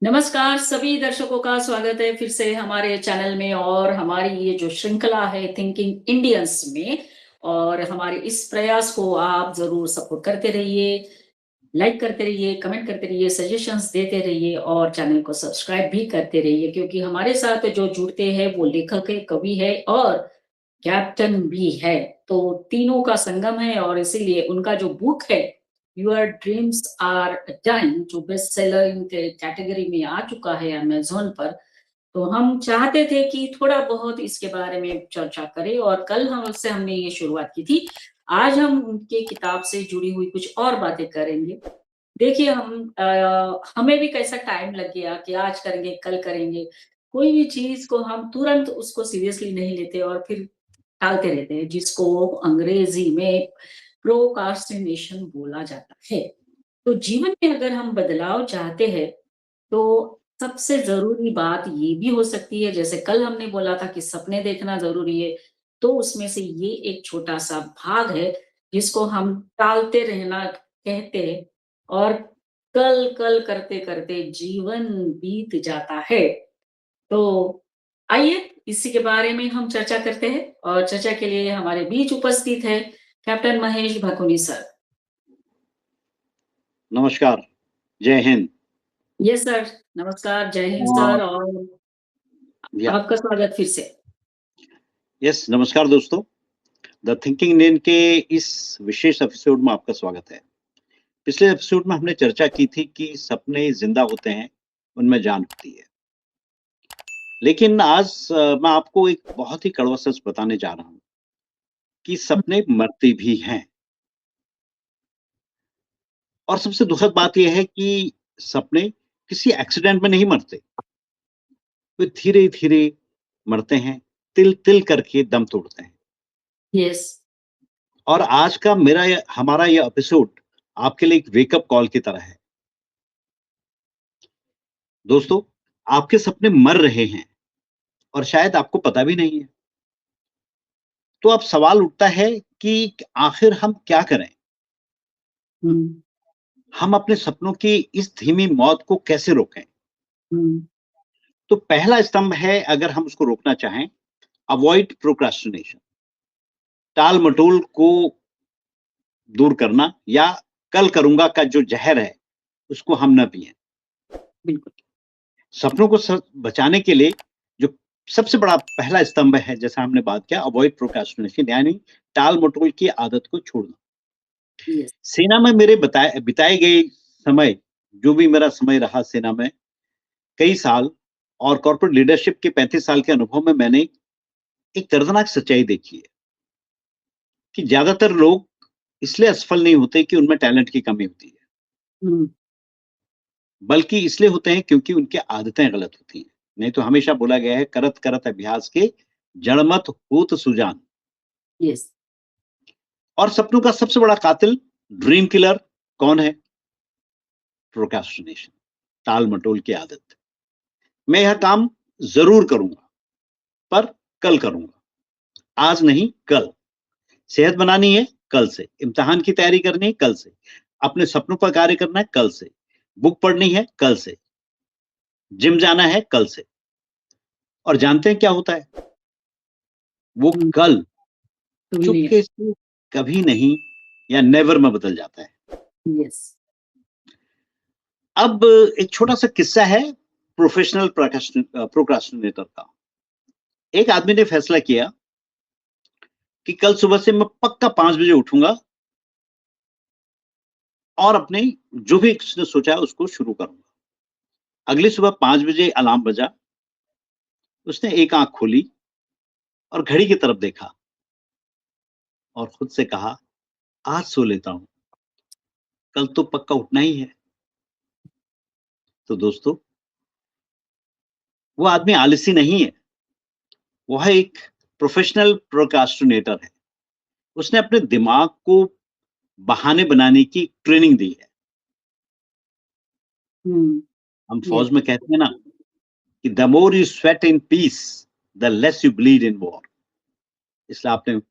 नमस्कार सभी दर्शकों का स्वागत है फिर से हमारे चैनल में और हमारी ये जो श्रृंखला है थिंकिंग इंडियंस में। और हमारे इस प्रयास को आप जरूर सपोर्ट करते रहिए, लाइक करते रहिए, कमेंट करते रहिए, सजेशंस देते रहिए और चैनल को सब्सक्राइब भी करते रहिए, क्योंकि हमारे साथ जो जुड़ते हैं वो लेखक है, कवि है और कैप्टन भी है। तो तीनों का संगम है और इसीलिए उनका जो बुक है योर ड्रीम्स आर डन, जो बेस्ट सेलर कैटेगरी में आ चुका है अमेज़न पर। तो हम चाहते थे कि थोड़ा बहुत इसके बारे में चर्चा करें और कल हमने ये शुरुआत की थी। आज हम उनके किताब से जुड़ी हुई कुछ और बातें करेंगे। देखिए हमें भी कैसा टाइम लग गया कि आज करेंगे, कल करेंगे। कोई भी चीज़ को हम तुरंत उसको सीरियसली नहीं लेते और फिर टालते रहते हैं, जिसको अंग्रेजी में प्रोक्रास्टिनेशन बोला जाता है। तो जीवन में अगर हम बदलाव चाहते हैं, तो सबसे ज़रूरी बात ये भी हो सकती है, जैसे कल हमने बोला था कि सपने देखना ज़रूरी है, तो उसमें से ये एक छोटा-सा भाग है, जिसको हम टालते रहना कहते हैं और कल-कल करते-करते जीवन बीत जाता है। तो आइए इसी के बारे में हम चर्चा करते हैं और चर्चा के लिए हमारे बीच उपस्थित है कैप्टन महेश भकुनी सर। नमस्कार, जय हिंद। यस सर, नमस्कार, जय हिंद और सर और या आपका स्वागत फिर से। यस, नमस्कार दोस्तों। द थिंकिंग इंडियन के इस विशेष एपिसोड में आपका स्वागत है। पिछले एपिसोड में हमने चर्चा की थी कि सपने जिंदा होते हैं, उनमें जान होती है। लेकिन आज मैं आपको एक बहुत ही कड़वा सच बताने जा रहा हूँ कि सपने मरते भी हैं। और सबसे दुखद बात यह है कि सपने किसी एक्सीडेंट में नहीं मरते, वे धीरे-धीरे मरते हैं, तिल-तिल करके दम तोड़ते हैं। यस। और आज का हमारा ये एपिसोड आपके लिए एक वेकअप कॉल की तरह है। दोस्तों, आपके सपने मर रहे हैं और शायद आपको पता भी नहीं है। तो अब सवाल उठता है कि आखिर हम क्या करें? हुँ, हम अपने सपनों की इस धीमी मौत को कैसे रोकें? हुँ, तो पहला स्तंभ है, अगर हम उसको रोकना चाहें, अवॉइड प्रोक्रास्टिनेशन। टाल-मटोल को दूर करना या कल करूँगा का जो ज़हर है, उसको हम ना पिएँ। बिल्कुल। सपनों को बचाने के लिए जो सबसे बड़ा पहला स्तंभ है, जैसा हमने बात किया, अवॉइड प्रोक्रास्टिनेशन, यानी टाल-मटोल की आदत को छोड़ना। यस। सेना में मेरे बिताए गए समय, जो भी मेरा समय रहा सेना में, कई साल, और कॉर्पोरेट लीडरशिप के 35 साल के अनुभव में मैंने एक दर्दनाक सच्चाई देखी है कि ज़्यादातर लोग इसलिए असफल नहीं होते कि उनमें टैलेंट की कमी होती है, हुँ, बल्कि इसलिए होते हैं क्योंकि उनकी आदतें गलत होती हैं। नहीं तो हमेशा बोला गया है, करत करत अभ्यास के जड़मत होत सुजान। यस। और सपनों का सबसे बड़ा कातिल, ड्रीम किलर कौन है? प्रोक्रास्टिनेशन, टाल-मटोल की आदत। मैं यह काम ज़रूर करूँगा, पर कल करूँगा, आज नहीं कल। सेहत बनानी है, कल से। इम्तिहान की तैयारी करनी है, कल से। अपने सपनों पर कार्य करना है, कल से। बुक पढ़नी है, कल से। जिम जाना है, कल से। और जानते हैं क्या होता है? वो हुँ, कल कभी नहीं। चुपके से कभी नहीं या नेवर में बदल जाता है। यस। अब एक छोटा-सा किस्सा है प्रोफेशनल प्रोक्रास्टिनेटर का। एक आदमी ने फैसला किया कि कल सुबह से मैं पक्का 5 बजे उठूँगा और अपने जो भी उसने सोचा है उसको शुरू करूँगा। अगली सुबह 5 बजे अलार्म बजा, उसने एक आँख खोली और घड़ी की तरफ देखा और खुद से कहा, आज सो लेता हूँ, कल तो पक्का उठना ही है। तो दोस्तों, वो आदमी आलसी नहीं है, वह एक प्रोफेशनल प्रोक्रास्टिनेटर है। उसने अपने दिमाग को बहाने बनाने की ट्रेनिंग दी है। हुँ, हम यस। फौज में कहते हैं ना कि the more you sweat in peace, the less you bleed in war. इसलिए आपने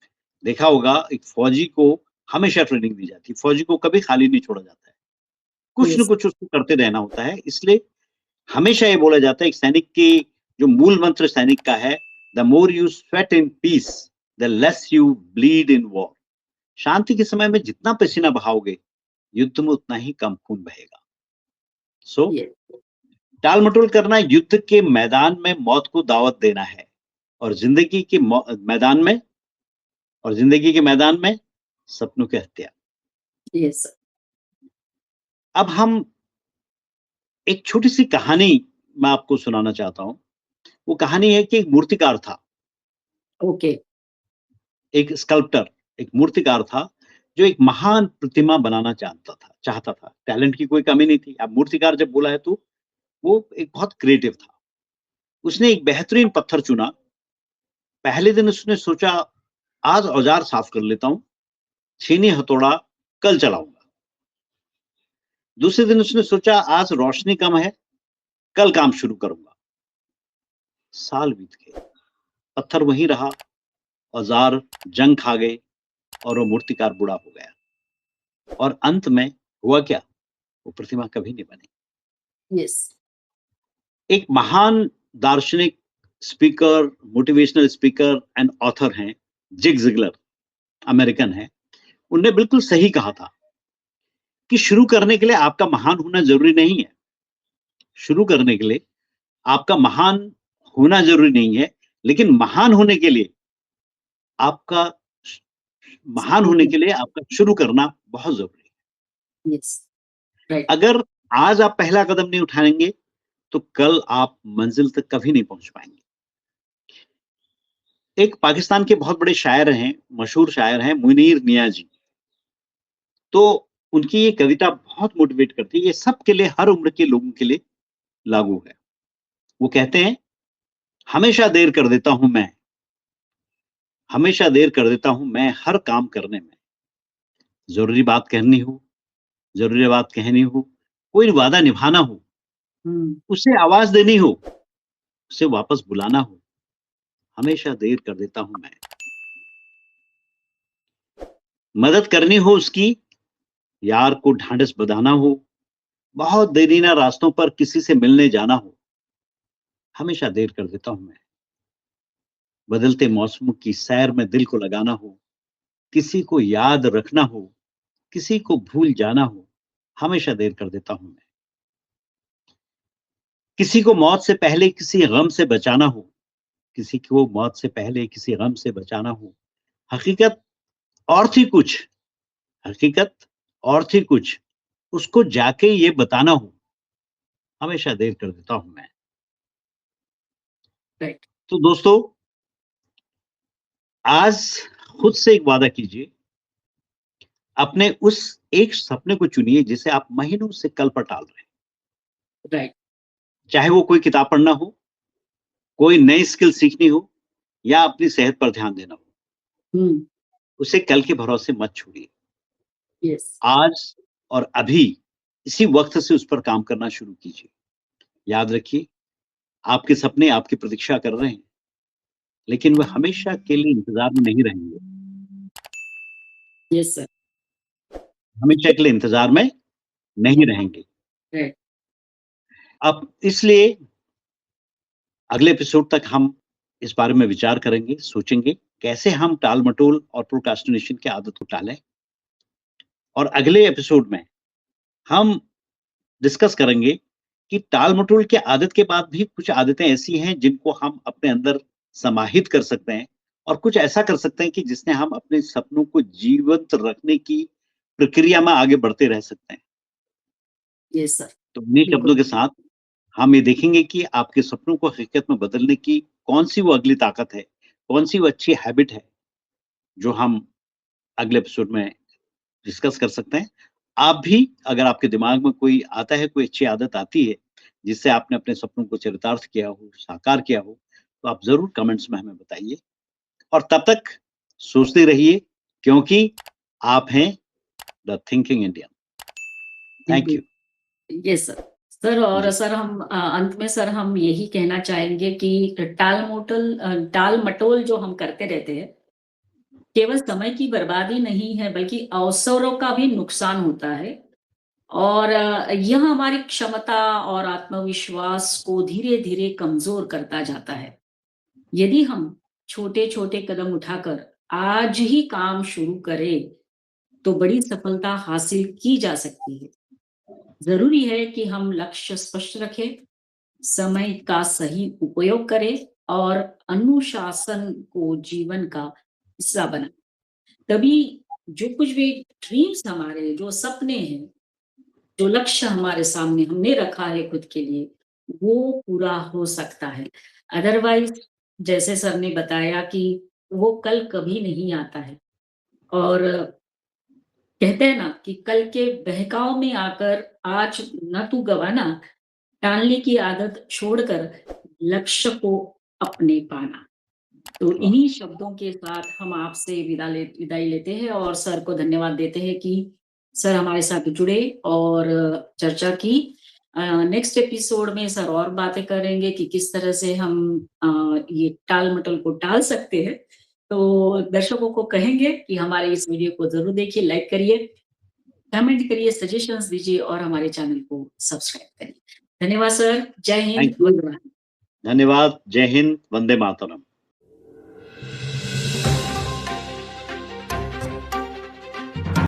देखा होगा, एक फौजी को हमेशा ट्रेनिंग दी जाती है, फौजी को कभी खाली नहीं छोड़ा जाता है, कुछ न यस। कुछ उसको करते रहना होता है। इसलिए हमेशा ये बोला जाता है एक सैनिक की जो मूल मंत्र सैनिक का है, the more you sweat in peace the less you bleed in war. शांति के समय में जितना पसीना बहाओगे, युद्ध में उतना ही कम खून बहेगा। सो ये टाल मटोल करना युद्ध के मैदान में मौत को दावत देना है, और जिंदगी के मैदान में सपनों की हत्या। यस अब हम एक छोटी सी कहानी मैं आपको सुनाना चाहता हूं। वो कहानी है कि एक मूर्तिकार था, ओके एक स्कल्प्टर, एक मूर्तिकार था जो एक महान प्रतिमा बनाना चाहता था। टैलेंट की कोई कमी नहीं थी। अब मूर्तिकार जब बोला है तो वो एक बहुत क्रिएटिव था। उसने एक बेहतरीन पत्थर चुना। पहले दिन उसने सोचा आज औजार साफ कर लेता हूं, छीनी हथौड़ा कल चलाऊंगा। दूसरे दिन उसने सोचा आज रोशनी कम है, कल काम शुरू करूंगा। साल बीत गए, पत्थर वहीं रहा, औजार जंग खा गए और वो मूर्तिकार बूढ़ा हो गया। और अंत में हुआ क्या? वो प्रतिमा कभी नहीं बनी। यस एक महान दार्शनिक, speaker, motivational speaker and author हैं, जिग जिगलर, अमेरिकन है। उनने बिल्कुल सही कहा था कि शुरू करने के लिए आपका महान होना जरूरी नहीं है। शुरू करने के लिए आपका महान होना जरूरी नहीं है, लेकिन आपका महान होने के लिए आपका शुरू करना बहुत जरूरी है। यस राइट अगर आज आप पहला कदम नहीं उठाएंगे तो कल आप मंजिल तक कभी नहीं पहुंच पाएंगे। एक पाकिस्तान के बहुत बड़े शायर हैं, मशहूर शायर हैं, मुनीर नियाजी। तो उनकी ये कविता बहुत मोटिवेट करती है। ये सबके लिए, हर उम्र के लोगों के लिए लागू है। वो कहते हैं, हमेशा देर कर देता हूं मैं, हमेशा देर कर देता हूं मैं हर काम करने में। जरूरी बात कहनी हो, जरूरी बात कहनी हो, कोई वादा निभाना हो, उसे आवाज देनी हो, उसे वापस बुलाना हो, हमेशा देर कर देता हूं मैं। मदद करनी हो उसकी, यार को ढांढस बंधाना हो, बहुत देरीना रास्तों पर किसी से मिलने जाना हो, हमेशा देर कर देता हूं मैं। बदलते मौसमों की सैर में दिल को लगाना हो, किसी को याद रखना हो, किसी को भूल जाना हो, हमेशा देर कर देता हूं मैं। किसी को मौत से पहले किसी गम से बचाना हो, किसी को मौत से पहले किसी गम से बचाना हो, हकीकत और थी कुछ, हकीकत और थी कुछ, उसको जाके ये बताना हो, हमेशा देर कर देता हूं मैं। राइट तो दोस्तों, आज खुद से एक वादा कीजिए, अपने उस एक सपने को चुनिए जिसे आप महीनों से कल पर टाल रहे हैं। राइट चाहे वो कोई किताब पढ़ना हो, कोई नई स्किल सीखनी हो, या अपनी सेहत पर ध्यान देना हो, उसे कल के भरोसे मत छोड़िए। यस आज और अभी इसी वक्त से उस पर काम करना शुरू कीजिए। याद रखिए, आपके सपने आपकी प्रतीक्षा कर रहे हैं, लेकिन वे हमेशा के लिए इंतजार में नहीं रहेंगे। यस सर हमेशा के लिए इंतजार में नहीं रहेंगे। राइट अब इसलिए अगले एपिसोड तक हम इस बारे में विचार करेंगे, सोचेंगे कैसे हम टाल-मटोल और प्रोक्रास्टिनेशन की आदत को टालें। और अगले एपिसोड में हम डिस्कस करेंगे कि टाल-मटोल की आदत के बाद भी कुछ आदतें ऐसी हैं जिनको हम अपने अंदर समाहित कर सकते हैं, और कुछ ऐसा कर सकते हैं कि जिससे हम अपने सपनों को जीवंत रखने की प्रक्रिया में आगे बढ़ते रह सकते हैं। यस सर तो इन्हीं शब्दों बिल्कुल के साथ हम ये देखेंगे कि आपके सपनों को हकीकत में बदलने की कौन-सी वो अगली ताकत है, कौन-सी वो अच्छी हैबिट है, जो हम अगले एपिसोड में डिस्कस कर सकते हैं। आप भी, अगर आपके दिमाग में कोई आता है, कोई अच्छी आदत आती है, जिससे आपने अपने सपनों को चरितार्थ किया हो, साकार किया हो, तो आप ज़रूर कमेंट्स में हमें बताइए। और तब तक सोचते रहिए, क्योंकि आप हैं द थिंकिंग इंडियन। थैंक बिल्कुल यू। यस सर सर और जी। सर हम अंत में सर हम यही कहना चाहेंगे कि टाल मटोल जो हम करते रहते हैं केवल समय की बर्बादी नहीं है बल्कि अवसरों का भी नुकसान होता है और यह हमारी क्षमता और आत्मविश्वास को धीरे-धीरे कमज़ोर करता जाता है। यदि हम छोटे-छोटे कदम उठाकर आज ही काम शुरू करें, तो बड़ी सफलता हासिल की जा सकती है। ज़रूरी है कि हम लक्ष्य स्पष्ट रखें, समय का सही उपयोग करें और अनुशासन को जीवन का हिस्सा बनाएँ। तभी जो कुछ भी ड्रीम्स हमारे, जो सपने हैं, जो लक्ष्य हमारे सामने हमने रखा है खुद के लिए, वो पूरा हो सकता है। अदरवाइज़ जैसे सर ने बताया कि वो कल कभी नहीं आता है और कहते हैं ना कि कल के बहकाव में आकर आज न तू गँवाना, टालने की आदत छोड़कर लक्ष्य को अपने पाना। तो वाह! इन्हीं शब्दों के साथ हम आपसे विदाई लेते हैं और सर को धन्यवाद देते हैं कि सर हमारे साथ जुड़े और चर्चा की। नेक्स्ट एपिसोड में सर और बातें करेंगे कि किस तरह से हम ये टाल-मटोल को टाल सकते हैं। तो दर्शकों को कहेंगे कि हमारे इस वीडियो को ज़रूर देखिए, लाइक करिए, कमेंट करिए, सजेशंस दीजिए और हमारे चैनल को सब्सक्राइब करिए। धन्यवाद सर, जय हिंद, थैंक यू। वंदे मातरम। धन्यवाद। जय हिंद, वंदे मातरम।